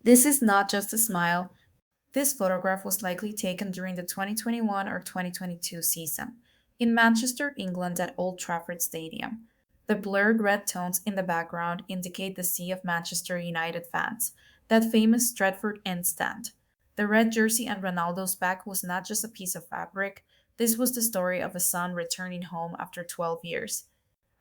This is not just a smile. This photograph was likely taken during the 2021 or 2022 season in Manchester, England at Old Trafford Stadium. The blurred red tones in the background indicate the sea of Manchester United fans, that famous Stretford End stand. The red jersey on Ronaldo's back was not just a piece of fabric, this was the story of a son returning home after 12 years.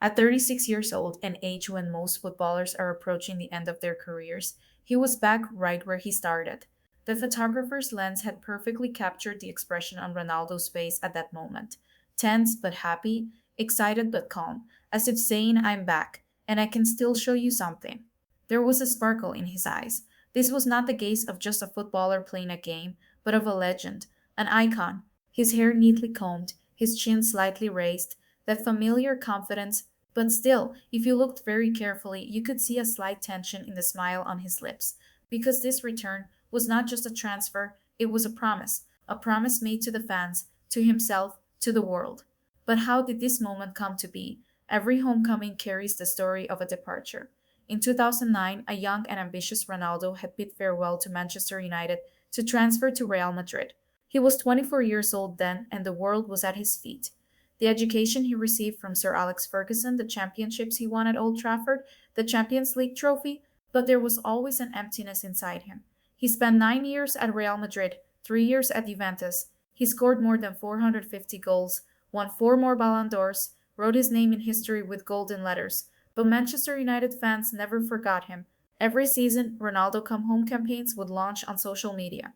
At 36 years old, an age when most footballers are approaching the end of their careers, he was back right where he started. The photographer's lens had perfectly captured the expression on Ronaldo's face at that moment, tense but happy, excited but calm, as if saying, I'm back, and I can still show you something. There was a sparkle in his eyes. This was not the gaze of just a footballer playing a game, but of a legend, an icon, his hair neatly combed, his chin slightly raised, that familiar confidence, but still, if you looked very carefully, you could see a slight tension in the smile on his lips, because this return was not just a transfer, it was a promise made to the fans, to himself, to the world. But how did this moment come to be? Every homecoming carries the story of a departure. In 2009, a young and ambitious Ronaldo had bid farewell to Manchester United to transfer to Real Madrid. He was 24 years old then, and the world was at his feet. The education he received from Sir Alex Ferguson, the championships he won at Old Trafford, the Champions League trophy, but there was always an emptiness inside him. He spent 9 years at Real Madrid, 3 years at Juventus. He scored more than 450 goals, won four more Ballon d'Ors, wrote his name in history with golden letters. But Manchester United fans never forgot him. Every season, Ronaldo Come Home campaigns would launch on social media.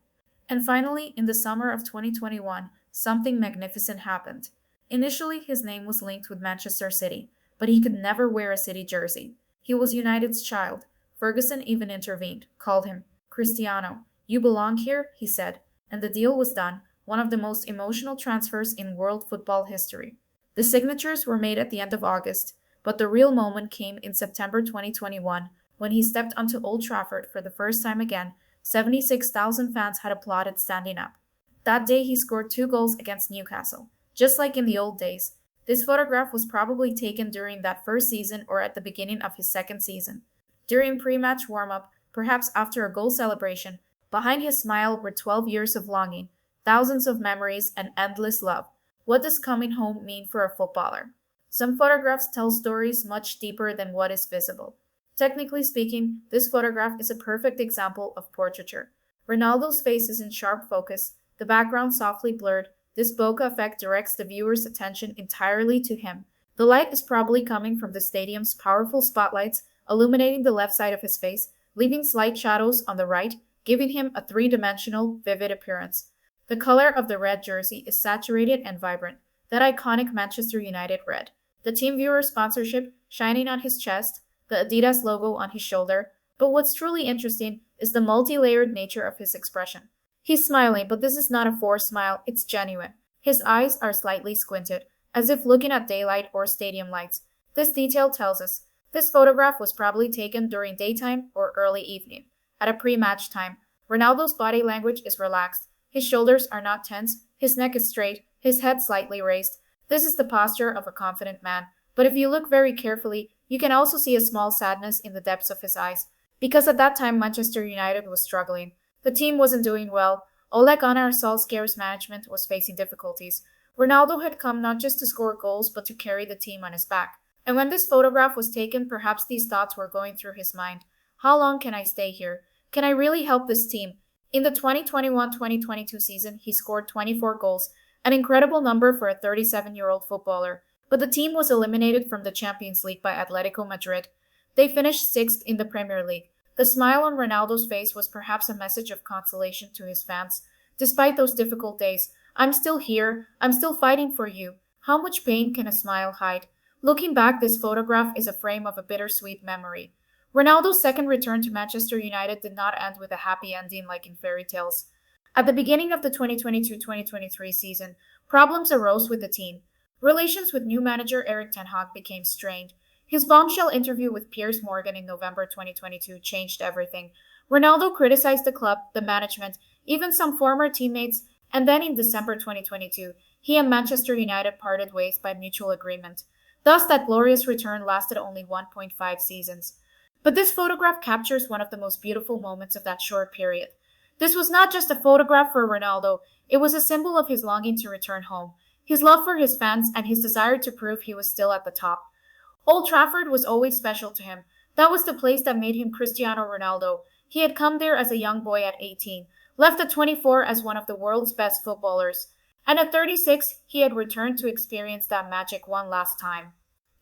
And finally, in the summer of 2021, something magnificent happened. Initially, his name was linked with Manchester City, but he could never wear a City jersey. He was United's child. Ferguson even intervened, called him Cristiano. You belong here, he said, and the deal was done, one of the most emotional transfers in world football history. The signatures were made at the end of August, but the real moment came in September 2021 when he stepped onto Old Trafford for the first time again. 76,000 fans had applauded standing up. That day he scored two goals against Newcastle. Just like in the old days, this photograph was probably taken during that first season or at the beginning of his second season. During pre-match warm-up, perhaps after a goal celebration, behind his smile were 12 years of longing, thousands of memories, and endless love. What does coming home mean for a footballer? Some photographs tell stories much deeper than what is visible. Technically speaking, this photograph is a perfect example of portraiture. Ronaldo's face is in sharp focus, the background softly blurred. This bokeh effect directs the viewer's attention entirely to him. The light is probably coming from the stadium's powerful spotlights, illuminating the left side of his face, leaving slight shadows on the right, giving him a three-dimensional, vivid appearance. The color of the red jersey is saturated and vibrant, that iconic Manchester United red. The TeamViewer sponsorship shining on his chest, the Adidas logo on his shoulder, but what's truly interesting is the multi-layered nature of his expression. He's smiling, but this is not a forced smile, it's genuine. His eyes are slightly squinted, as if looking at daylight or stadium lights. This detail tells us this photograph was probably taken during daytime or early evening, at a pre-match time. Ronaldo's body language is relaxed. His shoulders are not tense, his neck is straight, his head slightly raised. This is the posture of a confident man, but if you look very carefully, you can also see a small sadness in the depths of his eyes, because at that time Manchester United was struggling. The team wasn't doing well. Ole Gunnar Solskjaer's management was facing difficulties. Ronaldo had come not just to score goals, but to carry the team on his back. And when this photograph was taken, perhaps these thoughts were going through his mind. How long can I stay here? Can I really help this team? In the 2021-2022 season, he scored 24 goals, an incredible number for a 37-year-old footballer. But the team was eliminated from the Champions League by Atletico Madrid. They finished sixth in the Premier League. The smile on Ronaldo's face was perhaps a message of consolation to his fans. Despite those difficult days, I'm still here. I'm still fighting for you. How much pain can a smile hide? Looking back, this photograph is a frame of a bittersweet memory. Ronaldo's second return to Manchester United did not end with a happy ending like in fairy tales. At the beginning of the 2022-2023 season, problems arose with the team. Relations with new manager Erik ten Hag became strained. His bombshell interview with Piers Morgan in November 2022 changed everything. Ronaldo criticized the club, the management, even some former teammates, and then in December 2022, he and Manchester United parted ways by mutual agreement. Thus, that glorious return lasted only 1.5 seasons. But this photograph captures one of the most beautiful moments of that short period. This was not just a photograph for Ronaldo, it was a symbol of his longing to return home, his love for his fans, and his desire to prove he was still at the top. Old Trafford was always special to him. That was the place that made him Cristiano Ronaldo. He had come there as a young boy at 18, left at 24 as one of the world's best footballers, and at 36 he had returned to experience that magic one last time.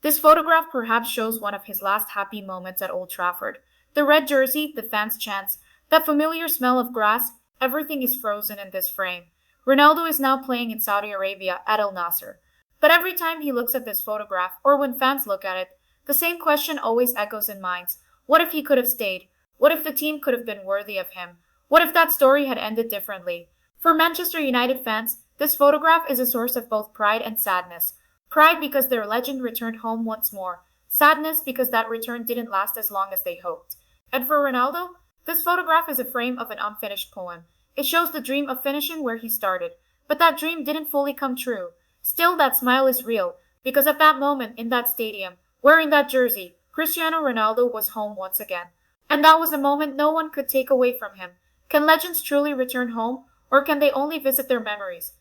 This photograph perhaps shows one of his last happy moments at Old Trafford. The red jersey, the fans' chants, that familiar smell of grass, everything is frozen in this frame. Ronaldo is now playing in Saudi Arabia at Al Nasser. But every time he looks at this photograph, or when fans look at it, the same question always echoes in minds. What if he could have stayed? What if the team could have been worthy of him? What if that story had ended differently? For Manchester United fans, this photograph is a source of both pride and sadness. Pride because their legend returned home once more. Sadness because that return didn't last as long as they hoped. And for Ronaldo, this photograph is a frame of an unfinished poem. It shows the dream of finishing where he started. But that dream didn't fully come true. Still, that smile is real, because at that moment in that stadium, wearing that jersey, Cristiano Ronaldo was home once again. And that was a moment no one could take away from him. Can legends truly return home, or can they only visit their memories?